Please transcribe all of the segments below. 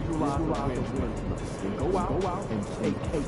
visualize the win. Then go out and take it.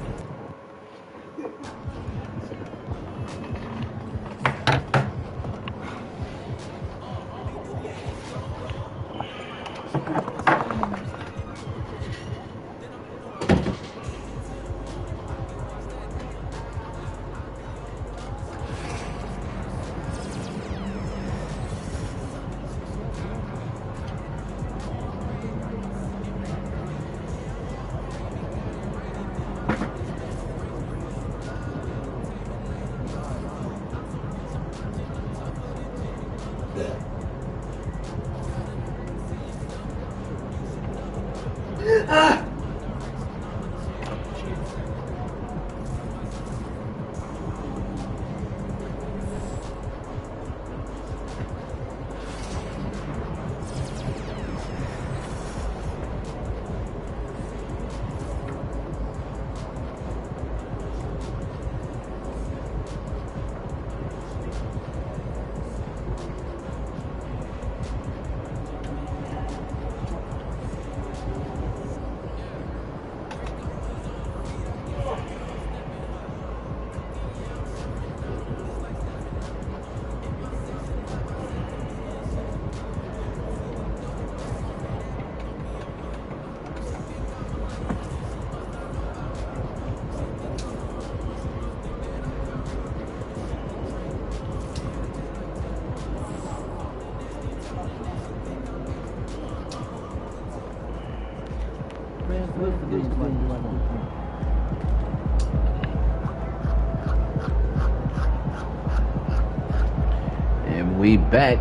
And we back.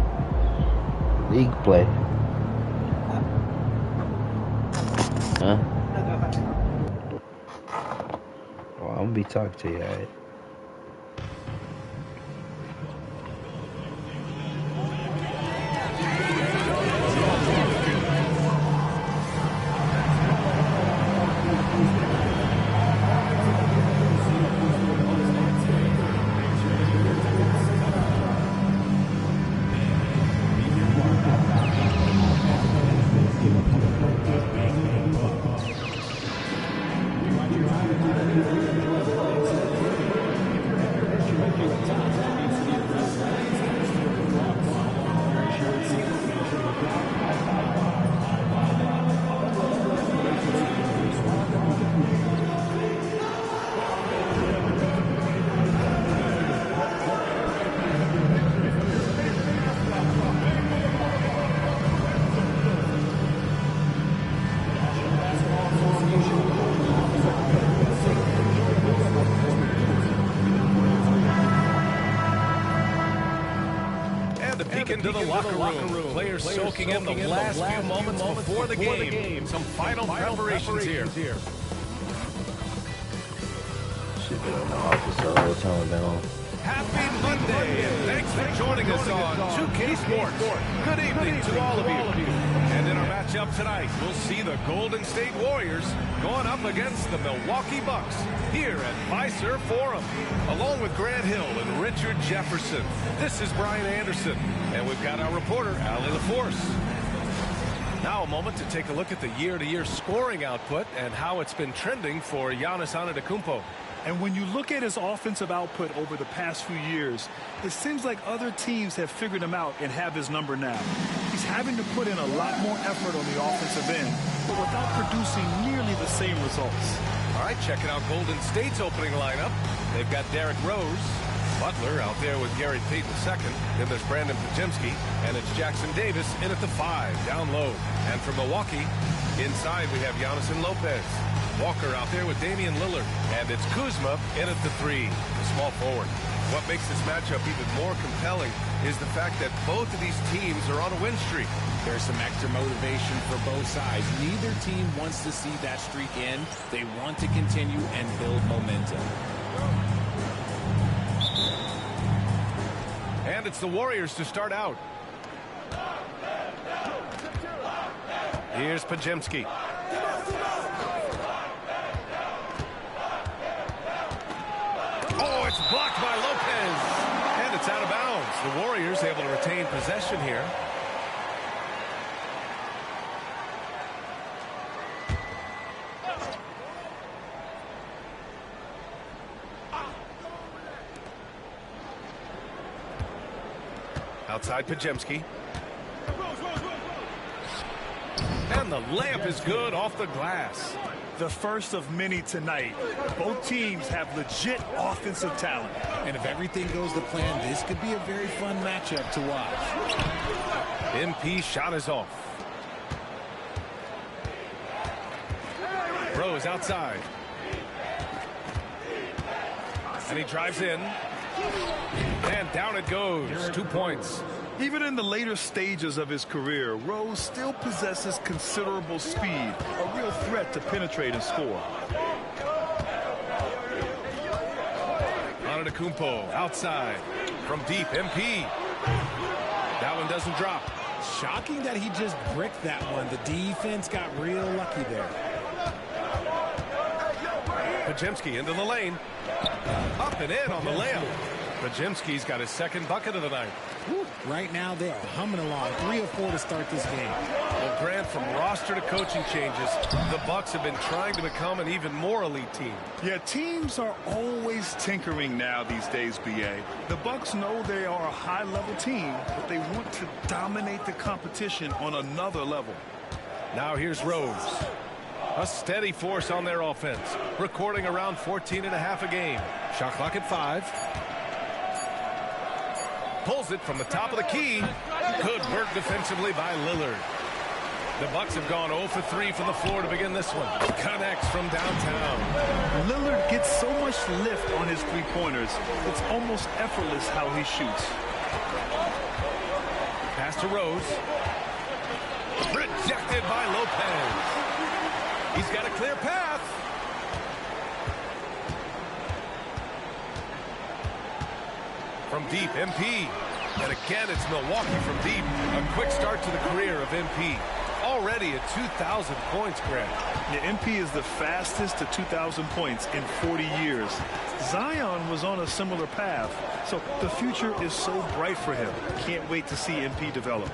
League play. Huh? Well, I'm gonna be talking to you, alright? Into the locker room. Players soaking in the last few moments before the game. Some final preparations here. Shit, been in the office all the time now. Happy Monday, and thanks for joining us on 2K Sports. Good evening to all of you. And in our matchup tonight, we'll see the Golden State Warriors going up against the Milwaukee Bucks here at Mycareer Forum. Along with Grant Hill and Richard Jefferson, this is Brian Anderson, and we've got our reporter, Allie LaForce. Now a moment to take a look at the year-to-year scoring output and how it's been trending for Giannis Antetokounmpo. And when you look at his offensive output over the past few years, it seems like other teams have figured him out and have his number now. He's having to put in a lot more effort on the offensive end, but without producing nearly the same results. All right, checking out Golden State's opening lineup. They've got Derrick Rose, Butler out there with Gary Payton II. Then there's Brandon Podziemski, and it's Jackson Davis in at the 5, down low. And from Milwaukee, inside we have Giannis and Lopez. Walker out there with Damian Lillard. And it's Kuzma in at the 3, the small forward. What makes this matchup even more compelling is the fact that both of these teams are on a win streak. There's some extra motivation for both sides. Neither team wants to see that streak end. They want to continue and build momentum. And it's the Warriors to start out. Here's Podziemski. Oh, it's blocked by Lopez. And it's out of bounds. The Warriors able to retain possession here. Outside Pajemski. And the layup is good off the glass. The first of many tonight. Both teams have legit offensive talent. And if everything goes to plan, this could be a very fun matchup to watch. MP shot is off. Rose outside. And he drives in. And down it goes. 2 points. Even in the later stages of his career, Rose still possesses considerable speed, a real threat to penetrate and score. Antetokounmpo outside from deep. MP. That one doesn't drop. Shocking that he just bricked that one. The defense got real lucky there. Pajemski into the lane. Up and in on the layup. Pajemski's got his second bucket of the night. Woo. Right now, they are humming along. 3 of 4 to start this game. Well, Grant, from roster to coaching changes, the Bucks have been trying to become an even more elite team. Yeah, teams are always tinkering now these days, B.A. The Bucks know they are a high-level team, but they want to dominate the competition on another level. Now here's Rose. A steady force on their offense, recording around 14.5 a game. Shot clock at 5. Pulls it from the top of the key. Good work defensively by Lillard. The Bucks have gone 0 for 3 from the floor to begin this one. Connects from downtown. Lillard gets so much lift on his three-pointers, it's almost effortless how he shoots. Pass to Rose. Rejected by Lopez. He's got a clear path. From deep, MP. And again, it's Milwaukee from deep. A quick start to the career of MP. Already at 2,000 points, Grant. Yeah, MP is the fastest to 2,000 points in 40 years. Zion was on a similar path, so the future is so bright for him. Can't wait to see MP develop.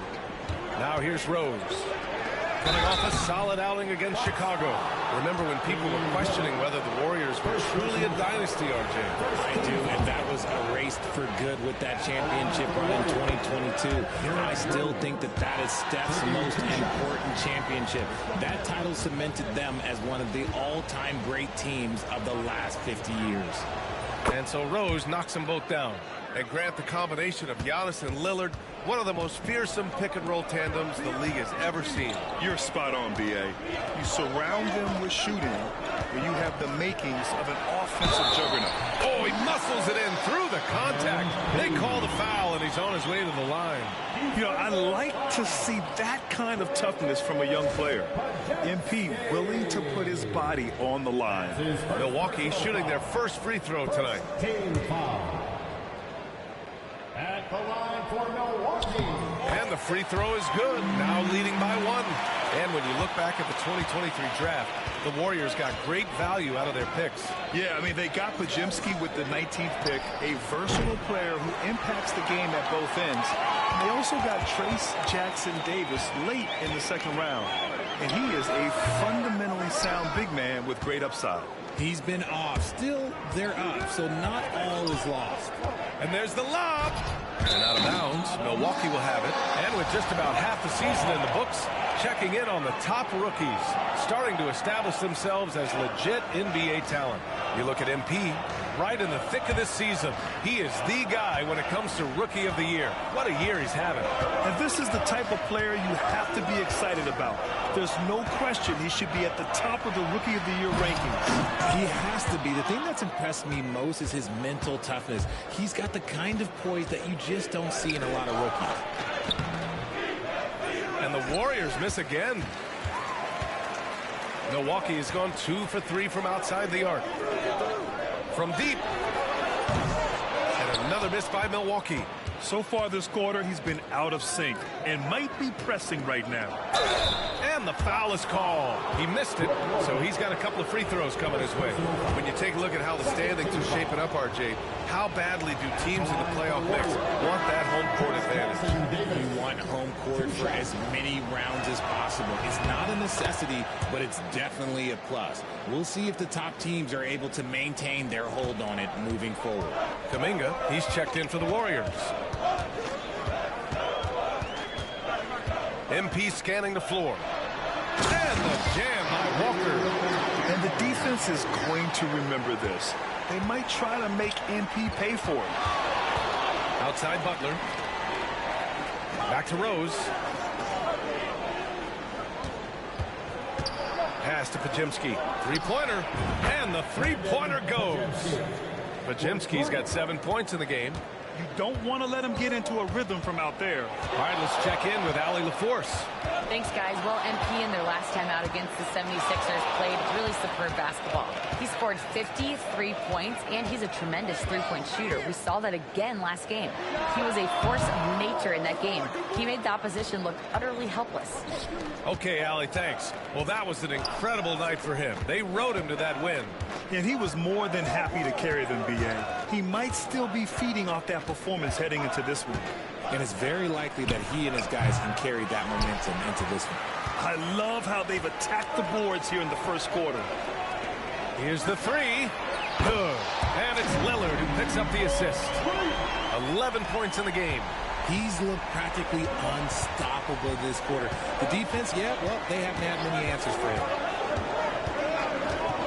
Now here's Rose. Coming off a solid outing against Chicago. Remember when people were questioning whether the Warriors were truly a dynasty, RJ? I do, and that was erased for good with that championship run in 2022. I still think that that is Steph's most important championship. That title cemented them as one of the all-time great teams of the last 50 years. And so Rose knocks them both down. And Grant, the combination of Giannis and Lillard, one of the most fearsome pick-and-roll tandems the league has ever seen. You're spot on, B.A. You surround them with shooting, where you have the makings of an offensive juggernaut. Oh, he muscles it in through the contact. They call the foul, and he's on his way to the line. You know, I like to see that kind of toughness from a young player. MP willing to put his body on the line. Milwaukee shooting their first free throw tonight. Team foul. At the line for Milwaukee. And the free throw is good, now leading by 1. And when you look back at the 2023 draft, the Warriors got great value out of their picks. Yeah, I mean, they got Pajemski with the 19th pick, a versatile player who impacts the game at both ends. And they also got Trace Jackson Davis late in the second round. And he is a fundamentally sound big man with great upside. He's been off. Still, they're up, so not all is lost. And there's the lob. And out of bounds, Milwaukee will have it. And with just about half the season in the books, checking in on the top rookies, starting to establish themselves as legit NBA talent. You look at MP, right in the thick of this season. He is the guy when it comes to Rookie of the Year. What a year he's having. And this is the type of player you have to be excited about. There's no question he should be at the top of the Rookie of the Year rankings. He has to be. The thing that's impressed me most is his mental toughness. He's got the kind of poise that you just don't see in a lot of rookies. And the Warriors miss again. Milwaukee has gone 2 for 3 from outside the arc. From deep. And another miss by Milwaukee. So far this quarter, he's been out of sync and might be pressing right now. And the foul is called. He missed it, so he's got a couple of free throws coming his way. When you take a look at how the standings are shaping up, RJ, how badly do teams in the playoff mix want that home court advantage? You want home court for as many rounds as possible. It's not a necessity, but it's definitely a plus. We'll see if the top teams are able to maintain their hold on it moving forward. Kuminga, he's checked in for the Warriors. MP scanning the floor. And the jam by Walker. And the defense is going to remember this. They might try to make MP pay for it. Outside Butler. Back to Rose. Pass to Pajemski. Three-pointer. And the three-pointer goes. Pajemski's got 7 points in the game. You don't want to let him get into a rhythm from out there. All right, let's check in with Allie LaForce. Thanks, guys. Well, MP in their last time out against the 76ers played really superb basketball. He scored 53 points, and he's a tremendous three-point shooter. We saw that again last game. He was a force of nature in that game. He made the opposition look utterly helpless. Okay, Allie, thanks. Well, that was an incredible night for him. They rode him to that win. And he was more than happy to carry them, B.A. He might still be feeding off that performance heading into this one. And it's very likely that he and his guys can carry that momentum into this one. I love how they've attacked the boards here in the first quarter. Here's the three. Good. And it's Lillard who picks up the assist. 11 points in the game. He's looked practically unstoppable this quarter. The defense, yeah, well, they haven't had many answers for him.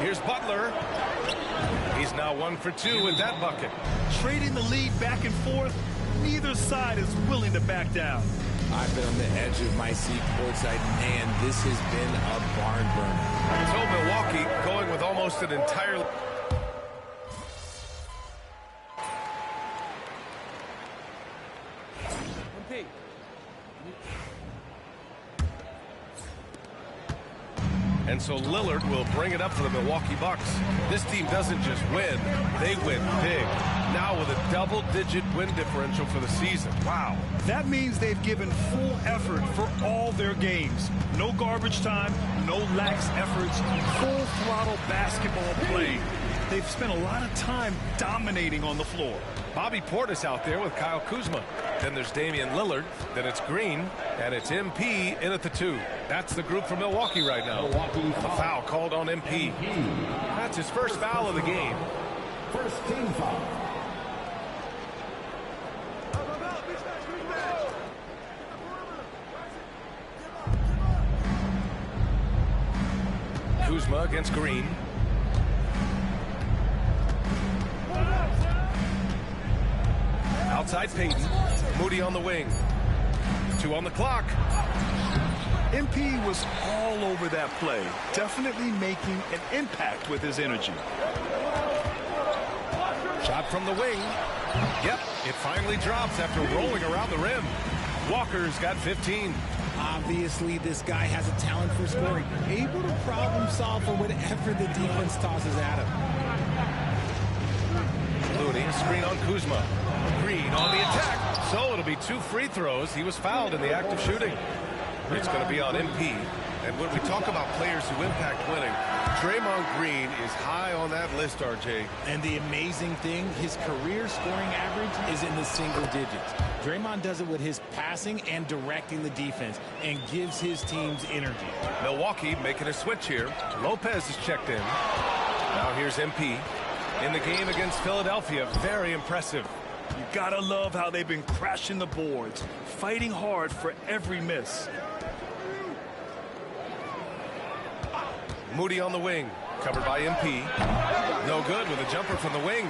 Here's Butler. He's now 1 for 2 with that bucket. Trading the lead back and forth, neither side is willing to back down. I've been on the edge of my seat courtside. Man, this has been a barn burner. So Milwaukee going with almost an entire... And so Lillard will bring it up for the Milwaukee Bucks. This team doesn't just win, they win big. Now with a double-digit win differential for the season. Wow. That means they've given full effort for all their games. No garbage time, no lax efforts, full throttle basketball play. They've spent a lot of time dominating on the floor. Bobby Portis out there with Kyle Kuzma. Then there's Damian Lillard. Then it's Green. And it's MP in at the 2. That's the group for Milwaukee right now. A foul called on MP. That's his first foul of the game. First team foul. Kuzma against Green. Outside Payton. Moody on the wing. 2 on the clock. MP was all over that play, definitely making an impact with his energy. Shot from the wing. Yep, it finally drops after rolling around the rim. Walker's got 15. Obviously, this guy has a talent for scoring, able to problem solve for whatever the defense tosses at him. Looney, a screen on Kuzma. Green on the attack. So it'll be 2 free throws. He was fouled in the act of shooting. It's going to be on MP. And when we talk about players who impact winning, Draymond Green is high on that list, RJ. And the amazing thing, his career scoring average is in the single digits. Draymond does it with his passing and directing the defense and gives his teams energy. Milwaukee making a switch here. Lopez is checked in. Now here's MP. In the game against Philadelphia, very impressive. You gotta love how they've been crashing the boards, fighting hard for every miss. Moody on the wing, covered by MP. No good with a jumper from the wing.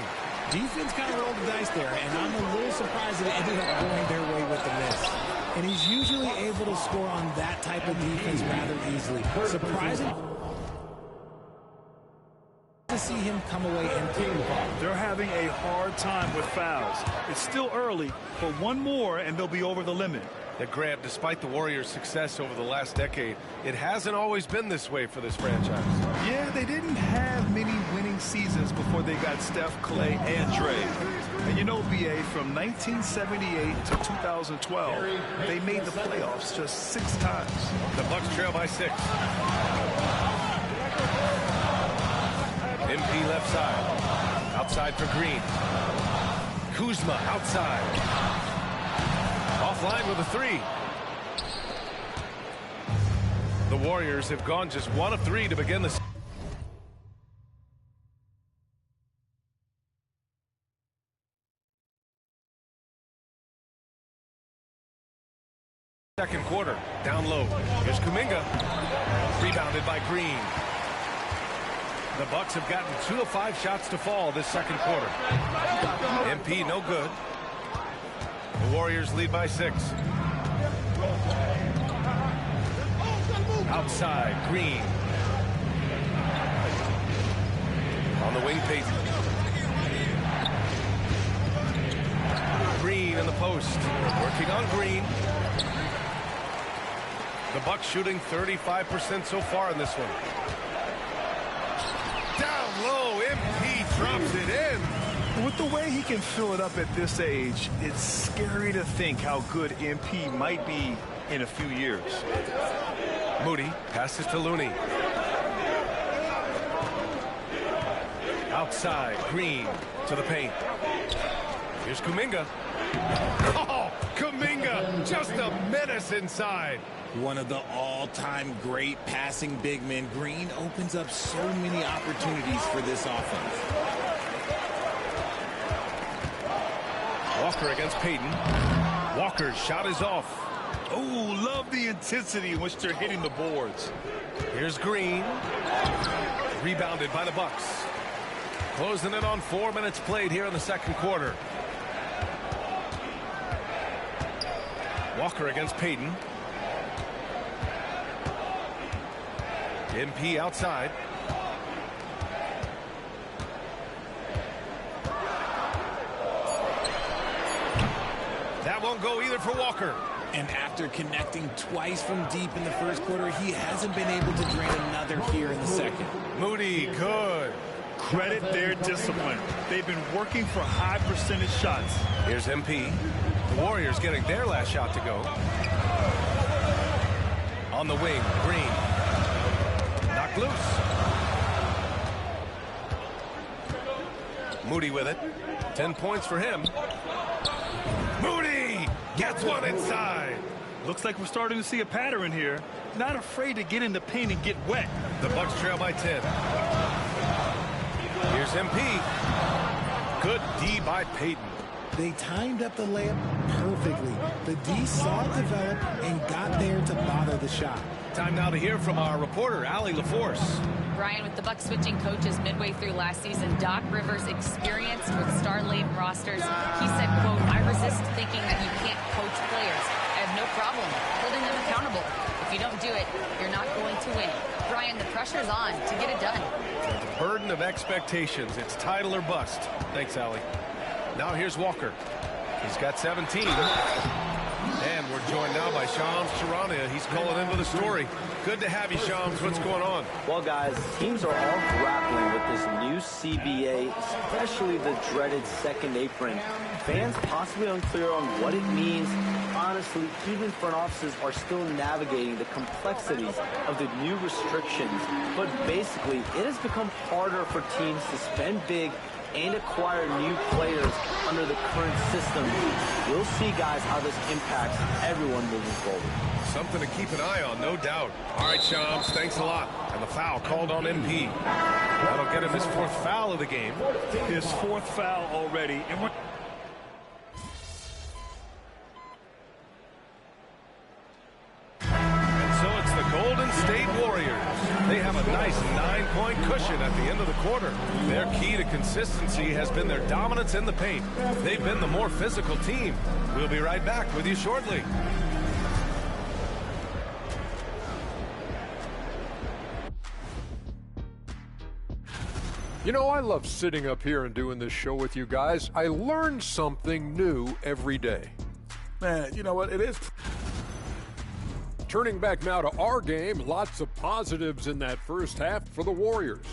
Defense kind of rolled the dice there, and I'm a little surprised that it ended up going their way with the miss. And he's usually able to score on that type of defense rather easily. Surprising to see him come away empty. They're having a hard time with fouls. It's still early, but one more and they'll be over the limit. That Grant, despite the Warriors' success over the last decade, it hasn't always been this way for this franchise. Yeah, they didn't have many winning seasons before they got Steph, Clay, and Dre. And you know, B.A., from 1978 to 2012, they made the playoffs just 6 times. The Bucks trail by 6. MP left side. Outside for Green. Kuzma outside. Offline with a 3. The Warriors have gone just 1 of 3 to begin the season. Second quarter, down low. Here's Kuminga. Rebounded by Green. The Bucks have gotten 2 of 5 shots to fall this second quarter. MP no good. The Warriors lead by 6. Outside, Green. On the wing, Payton. Green in the post. Working on Green. The Bucks shooting 35% so far in this one. Down low, MP drops it in. With the way he can fill it up at this age, it's scary to think how good MP might be in a few years. Moody passes to Looney. Outside, Green to the paint. Here's Kuminga. Oh, Kuminga, just a menace inside. One of the all-time great passing big men. Green opens up so many opportunities for this offense. Walker against Payton. Walker's shot is off. Oh, love the intensity in which they're hitting the boards. Here's Green. Rebounded by the Bucks. Closing it on 4 minutes played here in the second quarter. Walker against Payton. MP outside. That won't go either for Walker. And after connecting twice from deep in the first quarter, he hasn't been able to drain another here in the second. Moody, good. Credit their discipline. They've been working for high percentage shots. Here's MP. The Warriors getting their last shot to go. On the wing, Green. Knocked loose. Moody with it. 10 points for him. Moody gets one inside. Looks like we're starting to see a pattern here. Not afraid to get in the paint and get wet. The Bucks trail by 10. Here's MP. Good D by Payton. They timed up the layup perfectly. The D saw it develop and got there to bother the shot. Time now to hear from our reporter, Allie LaForce. Brian, with the Bucks switching coaches midway through last season, Doc Rivers' experience with star-laden rosters, he said, quote, "I resist thinking that you can't coach players. I have no problem holding them accountable. If you don't do it, you're not going to win." Brian, the pressure's on to get it done. The burden of expectations. It's title or bust. Thanks, Allie. Now here's Walker. He's got 17. And we're joined now by Shams Charania. He's calling into the story. Good to have you, Shams. What's going on? Well, guys, teams are all grappling with this new CBA, especially the dreaded second apron. Fans possibly unclear on what it means. Honestly, even front offices are still navigating the complexities of the new restrictions. But basically, it has become harder for teams to spend big and acquire new players under the current system. We'll see, guys, how this impacts everyone moving forward. Something to keep an eye on, no doubt. All right, Shams, thanks a lot. And the foul called on MP. That'll get him his 4th foul of the game. His 4th foul already. And so it's the Golden State Warriors. They have a nice 9-point cushion at the end of the quarter. Their key to consistency has been their dominance in the paint. They've been the more physical team. We'll be right back with you shortly. You know, I love sitting up here and doing this show with you guys. I learn something new every day. Man, you know what? It is. Turning back now to our game, lots of positives in that first half for the Warriors.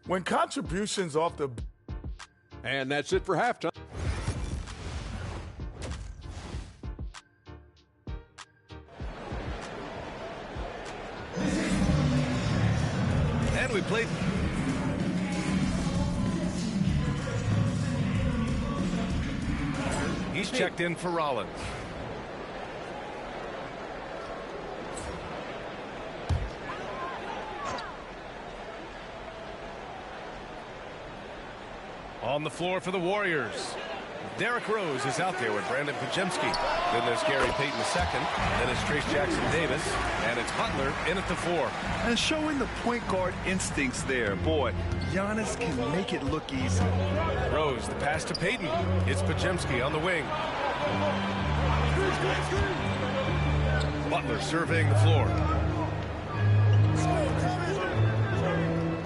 When contributions off the... And that's it for halftime. And we played... He's checked in for Rollins. On the floor for the Warriors. Derrick Rose is out there with Brandon Pajemski. Then there's Gary Payton II. Then it's Trace Jackson-Davis. And it's Butler in at the 4. And showing the point guard instincts there. Boy, Giannis can make it look easy. Rose, the pass to Payton. It's Pajemski on the wing. Butler surveying the floor.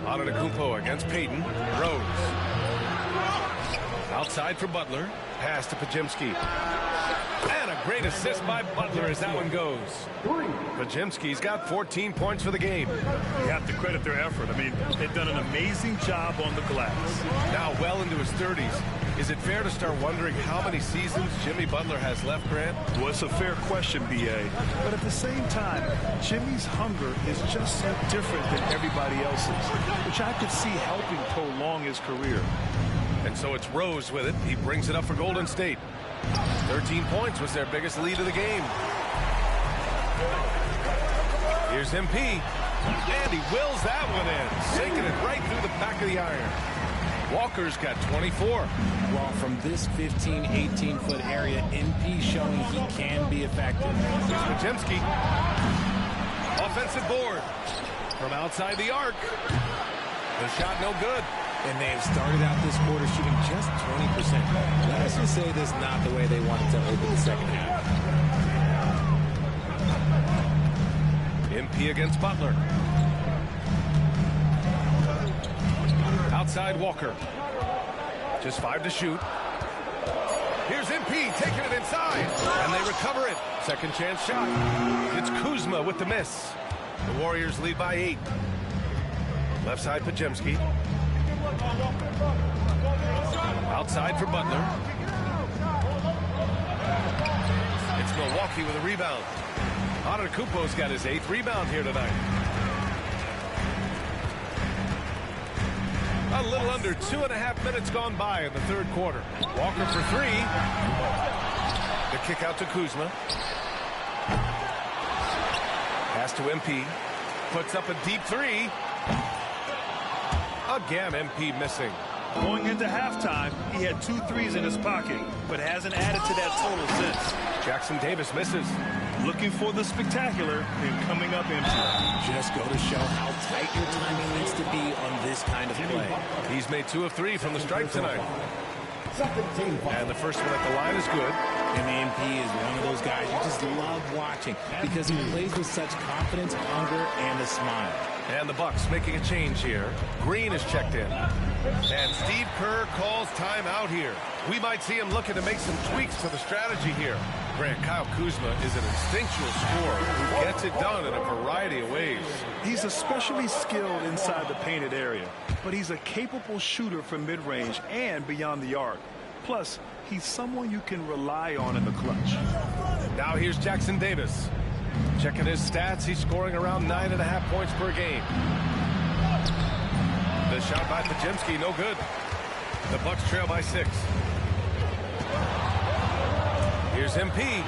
Antetokounmpo against Payton. Rose. Outside for Butler. Pass to Pajemski. And a great assist by Butler as that one goes. Pajemski's got 14 points for the game. You have to credit their effort. I mean, they've done an amazing job on the glass. Now well into his 30s. Is it fair to start wondering how many seasons Jimmy Butler has left, Grant? Well, it's a fair question, B.A. But at the same time, Jimmy's hunger is just so different than everybody else's, which I could see helping prolong his career. And so it's Rose with it. He brings it up for Golden State. 13 points was their biggest lead of the game. Here's MP. And he wills that one in, sinking it right through the back of the iron. Walker's got 24. Well, from this 15, 18-foot area, MP showing he can be effective. Here's Pajemski. Offensive board. From outside the arc. The shot no good. And they have started out this quarter shooting just 20%. Let's just say this is not the way they wanted to open the second half. MP against Butler. Outside Walker. Just 5 to shoot. Here's MP taking it inside. And they recover it. Second chance shot. It's Kuzma with the miss. The Warriors lead by 8. Left side Pajemski. Outside for Butler. It's Milwaukee with a rebound. Antetokounmpo's got his 8th rebound here tonight. A little under 2.5 minutes gone by in the third quarter. Walker for 3. The kick out to Kuzma. Pass to MP. Puts up a deep 3. Again, MP missing. Going into halftime, he had 2 threes in his pocket, but hasn't added to that total since. Jackson-Davis misses. Looking for the spectacular and coming up empty. Just go to show how tight your timing needs to be on this kind of play. He's made 2 of 3 from the stripe tonight. And the first one at the line is good. And MP is one of those guys you just love watching because he plays with such confidence, hunger, and a smile. And the Bucks making a change here. Green is checked in. And Steve Kerr calls timeout here. We might see him looking to make some tweaks to the strategy here. Grant, Kyle Kuzma is an instinctual scorer who gets it done in a variety of ways. He's especially skilled inside the painted area, but he's a capable shooter from mid-range and beyond the arc. Plus, he's someone you can rely on in the clutch. Now here's Jackson-Davis. Checking his stats, he's scoring around 9.5 points per game. The shot by Pajemski, no good. The Bucks trail by 6. Here's MP.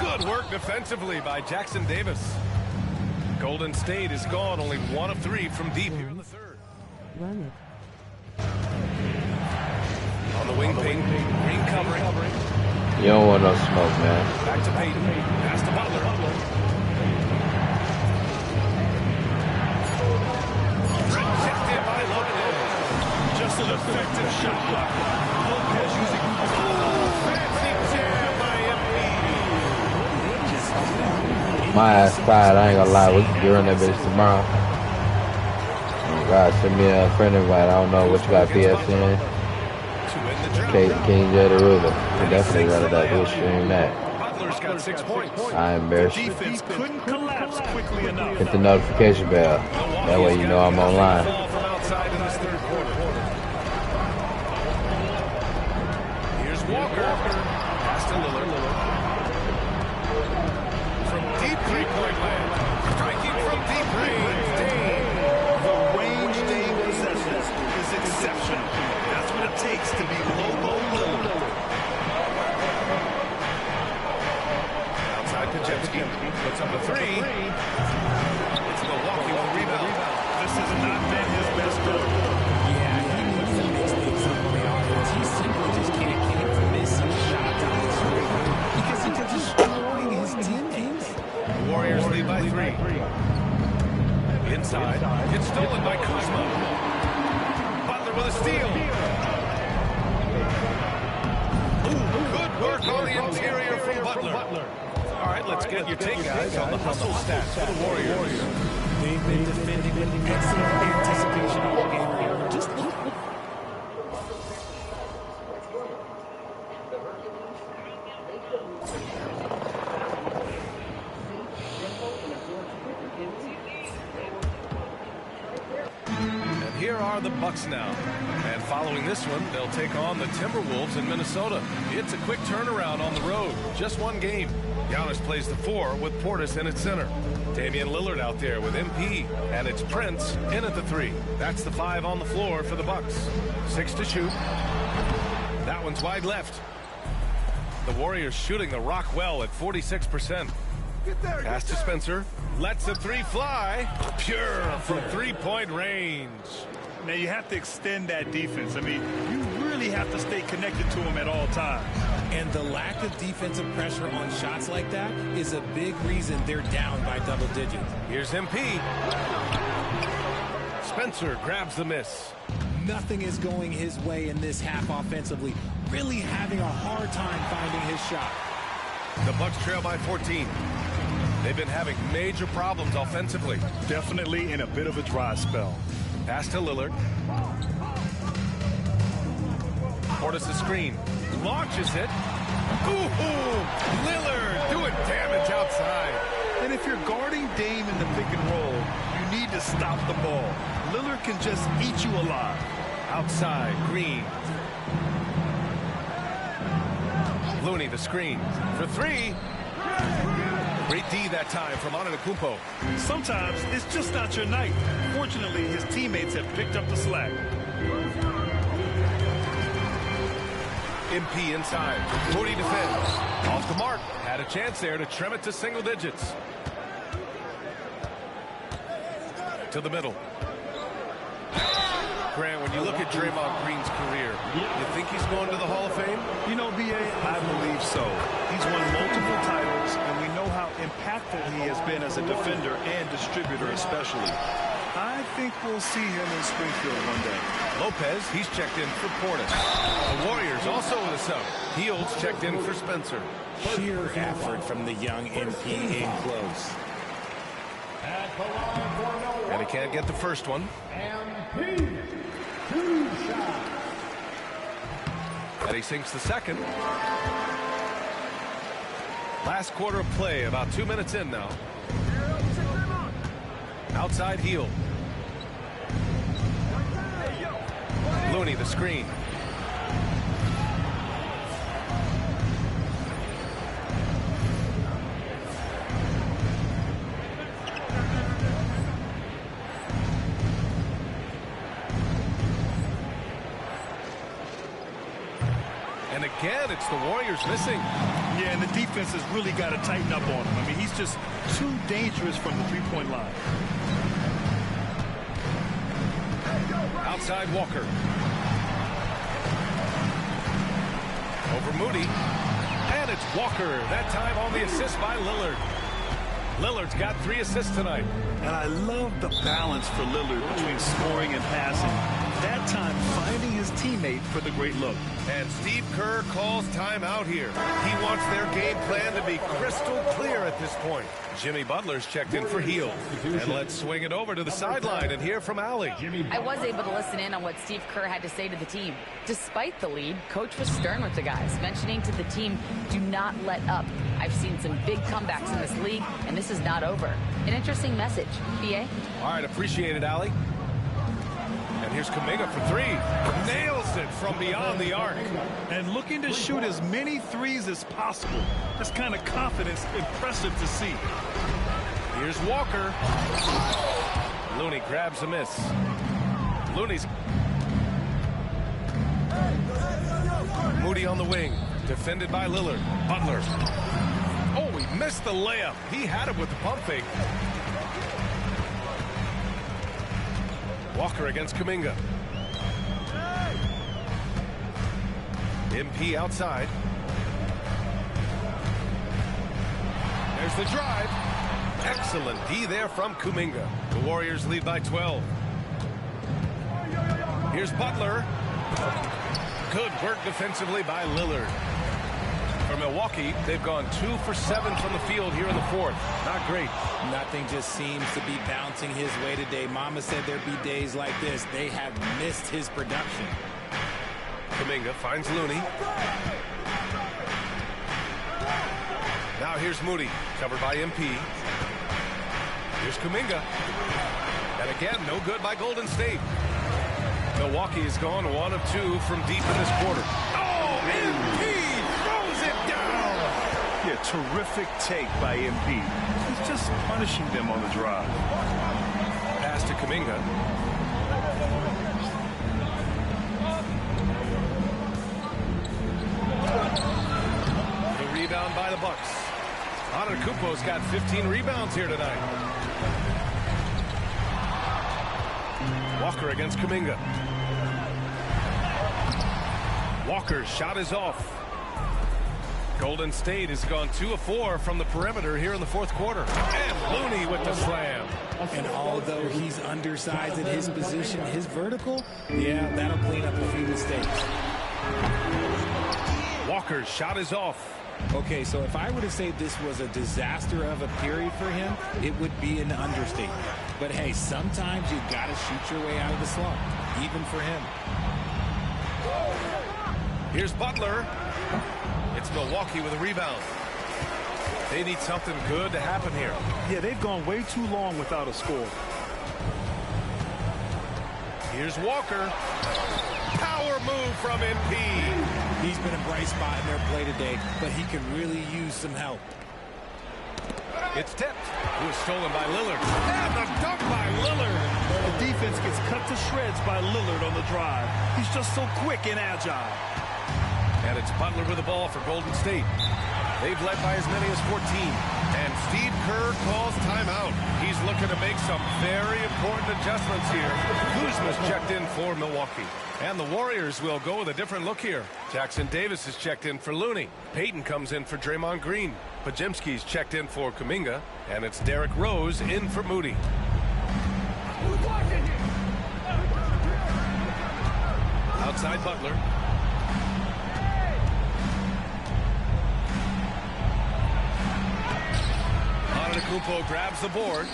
Good work defensively by Jackson-Davis. Golden State is gone, only 1 of 3 from deep here in the third. Run it. On the wing, Payton. Green covering. You don't want no smoke, man. Back to Payton. Pass to Butler. Rejected by Lopez. Just an effective shot blocker. Lopez using Fancy jam by MP. My ass tired, I ain't gonna lie. We can get on that bitch tomorrow. Oh God, send me a friend invite. I don't know what you got PSN. King J the Ruler. I definitely rather that do stream that. Butler's got 6 points. I embarrass you. defense couldn't collapse quickly enough. Hit the notification bell. That way you know I'm online. From outside in this third quarter. Here's Walker. Pass to Lillard. From deep three-point land. Striking from deep range. Dame. The range Dame possesses is exceptional. That's what it takes to be low. Outside Pajemski. Puts up a 3. It's Milwaukee with a rebound. This has not been his best quarter. Yeah, he needs to mix things up on the offense. He simply just can't Warriors lead by 3. Inside. It's stolen by Kuzma. Butler with a steal. Ooh, good work on the interior from Butler. All right, let's get your take, guys, on the hustle stats for the Warriors. They've been defending with excellent anticipation all game long. Just look. And here are the Bucks now. And following this one, they'll take on the Timberwolves in Minnesota. It's a quick turnaround on the road. Just one game. Giannis plays the 4 with Portis in at center. Damian Lillard out there with MP. And it's Prince in at the 3. That's the 5 on the floor for the Bucks. 6 to shoot. That one's wide left. The Warriors shooting the rock well at 46%. Pass to Spencer. Lets the 3 fly. Pure from three-point range. Now, you have to extend that defense. I mean, you really have to stay connected to him at all times. And the lack of defensive pressure on shots like that is a big reason they're down by double digits. Here's MP. Spencer grabs the miss. Nothing is going his way in this half offensively. Really having a hard time finding his shot. The Bucks trail by 14. They've been having major problems offensively. Definitely in a bit of a dry spell. Pass to Lillard. Portis' screen. Launches it. Ooh, Lillard doing damage outside. And if you're guarding Dame in the pick and roll, you need to stop the ball. Lillard can just eat you alive. Outside, Green. Looney, the screen. For 3. Great D that time from Antetokounmpo. Sometimes it's just not your night. Fortunately, his teammates have picked up the slack. MP inside. Moody defends. Off the mark. Had a chance there to trim it to single digits. To the middle. Grant, when you look at Draymond Green's career, you think he's going to the Hall of Fame? You know, B.A., I believe so. He's won multiple titles, and we know how impactful he has been as a defender and distributor especially. I think we'll see him in Springfield one day. Lopez, he's checked in for Portis. The Warriors also with a sub. Heels checked in for Spencer. Sheer effort from the young MP in close. And he can't get the first one. And he sinks the second. Last quarter of play, about 2 minutes in now. Outside heel. Looney, the screen. And again, it's the Warriors missing. Yeah, and the defense has really got to tighten up on him. I mean, he's just too dangerous from the three-point line. Outside Walker. Over Moody. And it's Walker. That time on the assist by Lillard. Lillard's got 3 assists tonight. And I love the balance for Lillard between scoring and passing. That time finding his teammate for the great look. And Steve Kerr calls timeout here. He wants their game plan to be crystal clear at this point. Jimmy Butler's checked in for heel. And let's swing it over to the sideline and hear from Allie. I was able to listen in on what Steve Kerr had to say to the team. Despite the lead, Coach was stern with the guys, mentioning to the team, do not let up. I've seen some big comebacks in this league, and this is not over. An interesting message. B.A.? All right, appreciate it, Allie. And here's Kuminga for 3. Nails it from beyond the arc. And looking to shoot as many threes as possible. This kind of confidence, impressive to see. Here's Walker. Looney grabs a miss. Looney's... Moody on the wing. Defended by Lillard. Butler. Oh, he missed the layup. He had it with the pump fake. Walker against Kuminga. MP outside. There's the drive. Excellent D there from Kuminga. The Warriors lead by 12. Here's Butler. Good work defensively by Lillard. For Milwaukee, they've gone 2 for 7 from the field here in the fourth. Not great. Nothing just seems to be bouncing his way today. Mama said there'd be days like this. They have missed his production. Kuminga finds Looney. Now here's Moody, covered by MP. Here's Kuminga. And again, no good by Golden State. Milwaukee has gone 1 of 2 from deep in this quarter. Oh, MP throws it down. Yeah, terrific take by MP. He's just punishing them on the drive. Pass to Kuminga. The rebound by the Bucks. Antetokounmpo's got 15 rebounds here tonight. Walker against Kuminga. Walker's shot is off. Golden State has gone 2 of 4 from the perimeter here in the fourth quarter. And Looney with the slam. And although he's undersized at his position, his vertical, yeah, that'll clean up a few mistakes. Walker's shot is off. Okay, so if I were to say this was a disaster of a period for him, it would be an understatement. But hey, sometimes you got to shoot your way out of the slump, even for him. Here's Butler. It's Milwaukee with a rebound. They need something good to happen here. Yeah, they've gone way too long without a score. Here's Walker. Power move from MP. He's been a bright spot in their play today, but he can really use some help. It's tipped. It was stolen by Lillard. And the dunk by Lillard. The defense gets cut to shreds by Lillard on the drive. He's just so quick and agile. And it's Butler with the ball for Golden State. They've led by as many as 14. And Steve Kerr calls timeout. He's looking to make some very important adjustments here. Kuzma's checked in for Milwaukee. And the Warriors will go with a different look here. Jackson Davis is checked in for Looney. Payton comes in for Draymond Green. Pajemski's checked in for Kuminga. And it's Derrick Rose in for Moody. Outside Butler. Antetokounmpo grabs the board.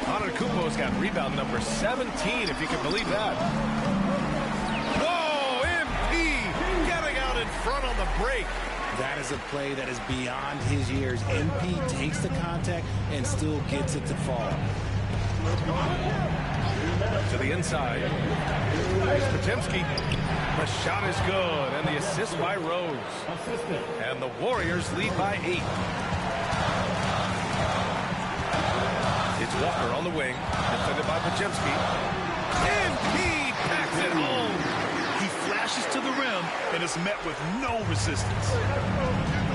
Antetokounmpo's got rebound number 17, if you can believe that. Whoa, MP getting out in front on the break. That is a play that is beyond his years. MP takes the contact and still gets it to fall. To the inside. Here's Potemski. The shot is good, and the assist by Rose. And the Warriors lead by 8. It's Walker on the wing, defended by Potemski. MP packs it home. He flashes to the rim and is met with no resistance.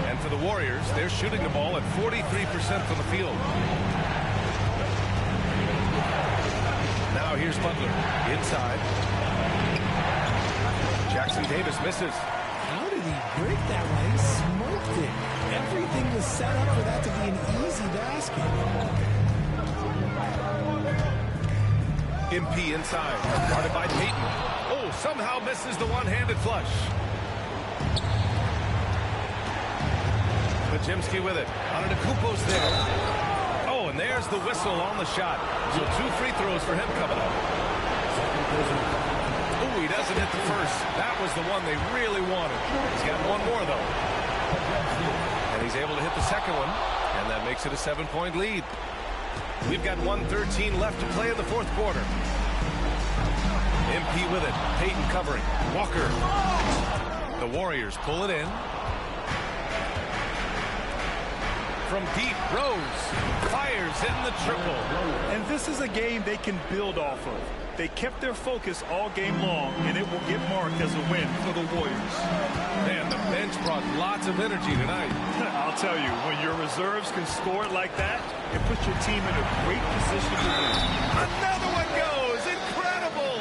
And for the Warriors, they're shooting the ball at 43% from the field. Now here's Butler inside. Jackson Davis misses. How did he break that one? He smoked it. Everything was set up for that to be an easy basket. MP inside, guarded by Payton. Oh, somehow misses the one-handed flush. Podziemski with it. Antetokounmpo's there. Oh, and there's the whistle on the shot. So 2 free throws for him coming up. Oh, he doesn't hit the first. That was the one they really wanted. He's got one more, though. And he's able to hit the second one. And that makes it a 7-point lead. We've got 1:13 left to play in the fourth quarter. MP with it. Payton covering. Walker. The Warriors pull it in. From deep, Rose fires in the triple. And this is a game they can build off of. They kept their focus all game long, and it will get marked as a win for the Warriors. Man, the bench brought lots of energy tonight. I'll tell you, when your reserves can score it like that, it puts your team in a great position to win. Another one goes! Incredible!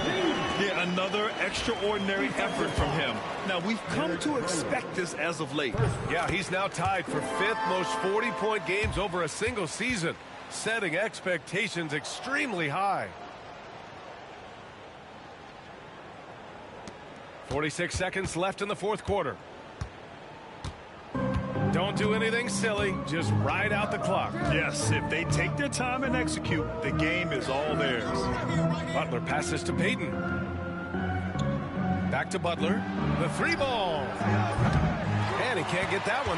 Yeah, Another extraordinary effort from him. Now, we've come to expect this as of late. Yeah, he's now tied for 5th most 40-point games over a single season, setting expectations extremely high. 46 seconds left in the 4th quarter. Don't do anything silly. Just ride out the clock. Yes, if they take their time and execute, the game is all theirs. Butler passes to Payton. Back to Butler. The 3 ball. And he can't get that one.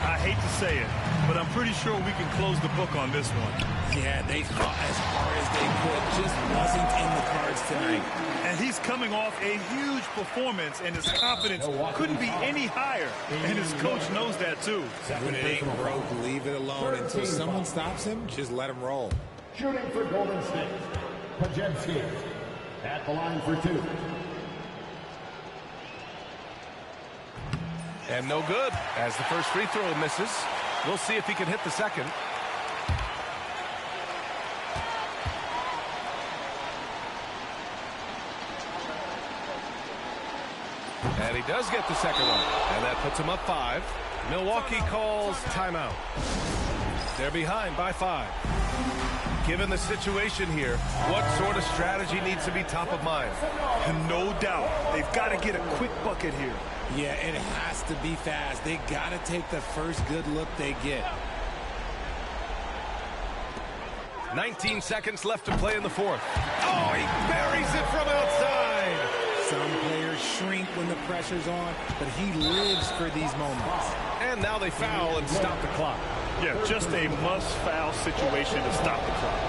I hate to say it, but I'm pretty sure we can close the book on this one. Yeah, they fought as hard as they could. Just wasn't in the cards tonight. And he's coming off a huge performance, and his confidence couldn't be any higher. And his coach knows that, too. When it ain't broke, leave it alone. Until someone stops him, just let him roll. Shooting for Golden State, Pajemski at the line for 2. And no good, as the first free throw misses. We'll see if he can hit the second. And he does get the second one. And that puts him up 5. Milwaukee calls timeout. They're behind by 5. Given the situation here, what sort of strategy needs to be top of mind? And no doubt, they've got to get a quick bucket here. Yeah, it has to be fast. They got to take the first good look they get. 19 seconds left to play in the 4th. Oh, he buries it from outside. Some players shrink when the pressure's on, but he lives for these moments. And now they foul and stop the clock. Yeah, just a must-foul situation to stop the clock.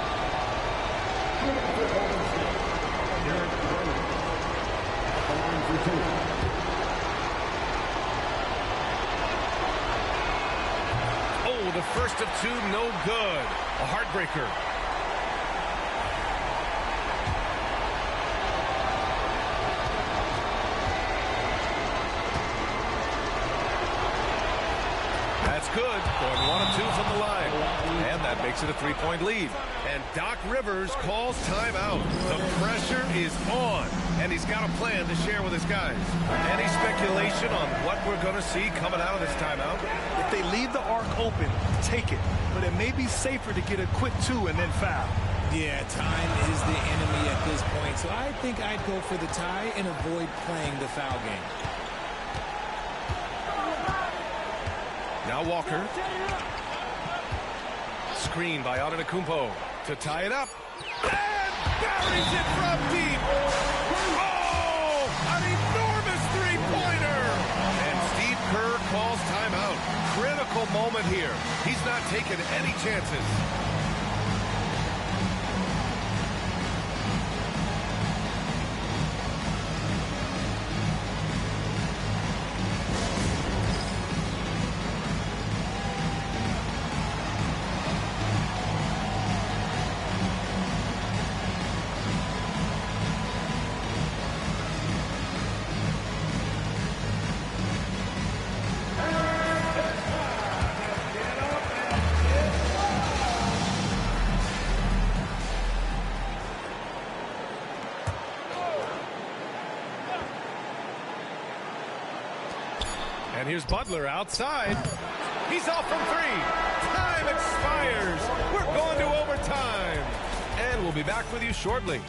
Oh, the first of 2, no good. A heartbreaker. That's good. Going 1 of 2 from the line. And that makes it a 3-point lead. And Doc Rivers calls timeout. The pressure is on. And he's got a plan to share with his guys. Any speculation on what we're going to see coming out of this timeout? If they leave the arc open, take it. But it may be safer to get a quick 2 and then foul. Yeah, time is the enemy at this point. So I think I'd go for the tie and avoid playing the foul game. Now Walker. Screen by Antetokounmpo to tie it up. And buries it from deep. Oh, an enormous three-pointer. And Steve Kerr calls timeout. Critical moment here. He's not taking any chances. And here's Butler outside. He's off from 3. Time expires. We're going to overtime. And we'll be back with you shortly.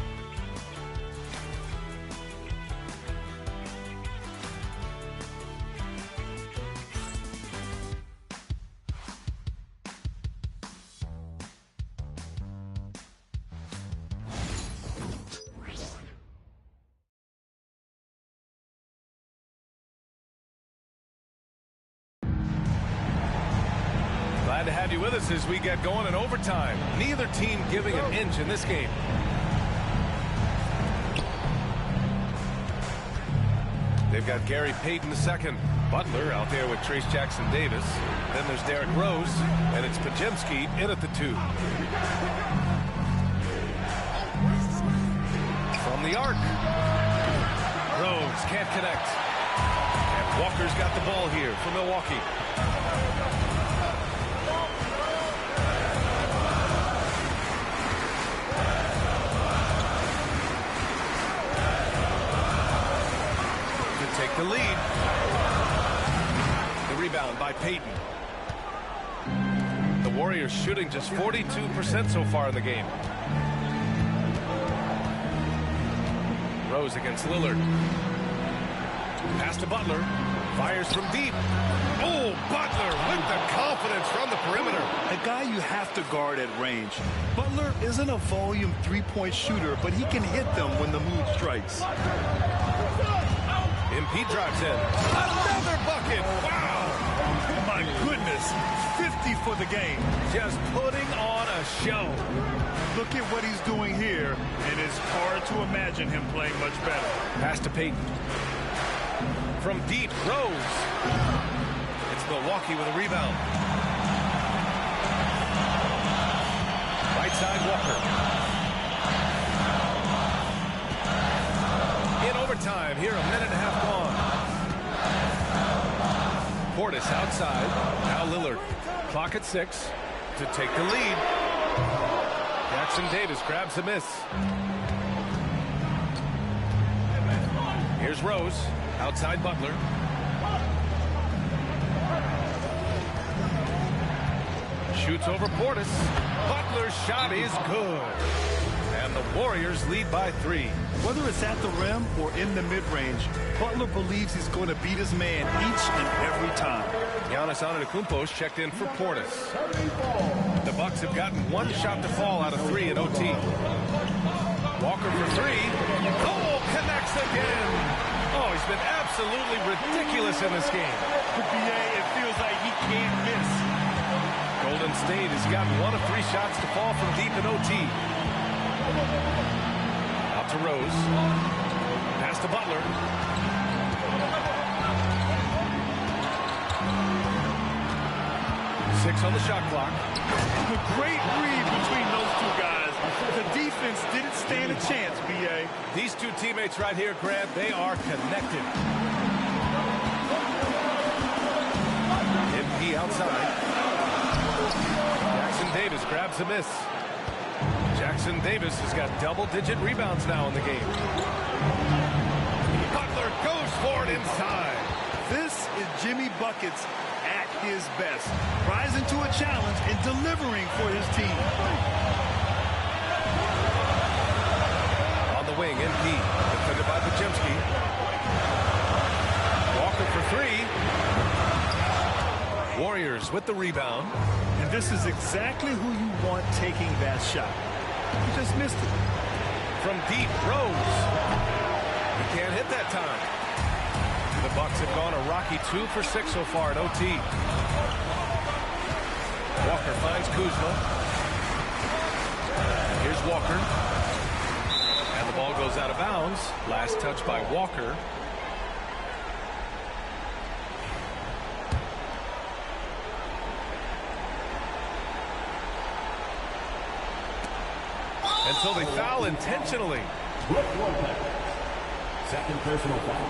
Glad to have you with us as we get going in overtime. Neither team giving an inch in this game. They've got Gary Payton II. Butler out there with Trace Jackson-Davis. Then there's Derrick Rose, and it's Pajemski in at the 2. From the arc. Rose can't connect. And Walker's got the ball here for Milwaukee. rebound by Payton. The Warriors shooting just 42% so far in the game. Rose against Lillard. Pass to Butler. Fires from deep. Oh, Butler with the confidence from the perimeter. A guy you have to guard at range. Butler isn't a volume three-point shooter, but he can hit them when the mood strikes. MP drives in. Another bucket. Wow. My goodness. 50 for the game. Just putting on a show. Look at what he's doing here, and it's hard to imagine him playing much better. Pass to Payton. From deep, Rose. It's Milwaukee with a rebound. Right side, Walker. In overtime, here a minute and a half gone. Portis outside. Now Lillard. Clock at 6 to take the lead. Jackson Davis grabs a miss. Here's Rose. Outside Butler. Shoots over Portis. Butler's shot is good. And the Warriors lead by 3. Whether it's at the rim or in the mid-range, Butler believes he's going to beat his man each and every time. Giannis Antetokounmpo's checked in for Portis. The Bucks have gotten one shot to fall out of 3 in OT. Walker for 3. Oh, connects again. Oh, he's been absolutely ridiculous in this game. For BA, it feels like he can't miss. Golden State has gotten 1 of 3 shots to fall from deep in OT. Out to Rose. Pass to Butler. Six on the shot clock. A great read between those two guys. The defense didn't stand a chance, BA. These two teammates right here, Grant, they are connected. MP outside. Jackson Davis grabs a miss. Jackson Davis has got double-digit rebounds now in the game. Butler goes for it inside. This is Jimmy Buckets at his best, rising to a challenge and delivering for his team. On the wing, MP, defended by Bajemski. Walker for 3. Warriors with the rebound. And this is exactly who you want taking that shot. He just missed it. From deep, Rose. He can't hit that time. The Bucks have gone a rocky 2 for 6 so far at OT. Walker finds Kuzma. Here's Walker. And the ball goes out of bounds. Last touch by Walker. And so they foul intentionally. Second personal foul.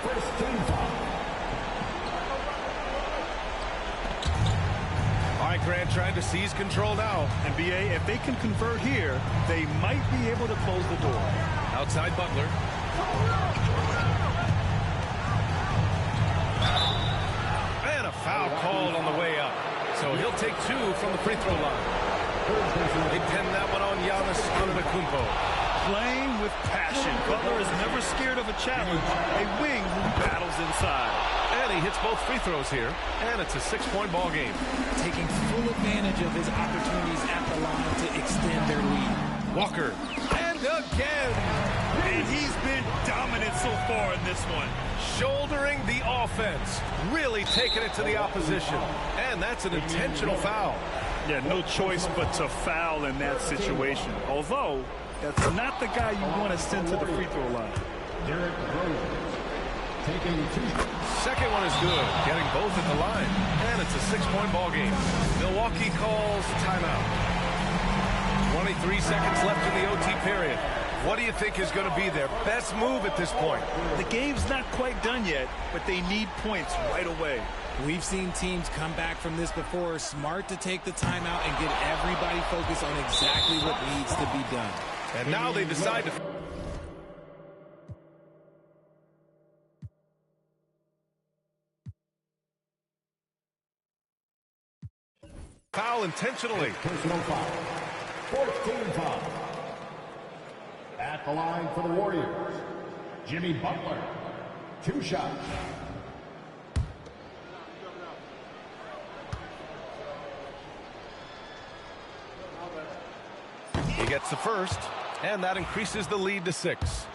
First team foul. All right, Grant trying to seize control now. And BA, if they can convert here, they might be able to close the door. Outside Butler. And a foul called on the way up. So he'll take 2 from the free throw line. They pin that one on Giannis Antetokounmpo. Playing with passion. Butler is never scared of a challenge. A wing who battles inside. And he hits both free throws here. And it's a 6-point ball game. Taking full advantage of his opportunities at the line to extend their lead. Walker. And again. And he's been dominant so far in this one. Shouldering the offense. Really taking it to the opposition. And that's an intentional foul. Yeah, no choice but to foul in that situation. Although, that's not the guy you want to send to the free throw line. Second one is good, getting both at the line. And it's a 6-point ball game. Milwaukee calls timeout. 23 seconds left in the OT period. What do you think is going to be their best move at this point? The game's not quite done yet, but they need points right away. We've seen teams come back from this before. Smart to take the timeout and get everybody focused on exactly what needs to be done. And now they decide to... Foul intentionally. Personal foul. 14 foul. At the line for the Warriors, Jimmy Butler. 2 shots. He gets the first, and that increases the lead to 6.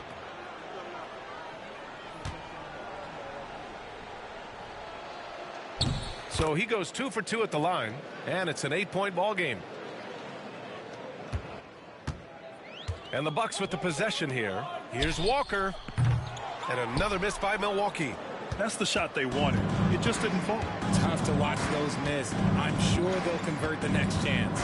So he goes 2 for 2 at the line, and it's an 8-point ball game. And the Bucks with the possession here. Here's Walker. And another miss by Milwaukee. That's the shot they wanted. It just didn't fall. Tough to watch those miss. I'm sure they'll convert the next chance.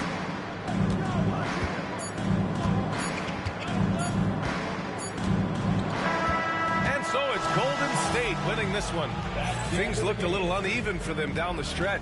And so it's Golden State winning this one. Things looked a little uneven for them down the stretch.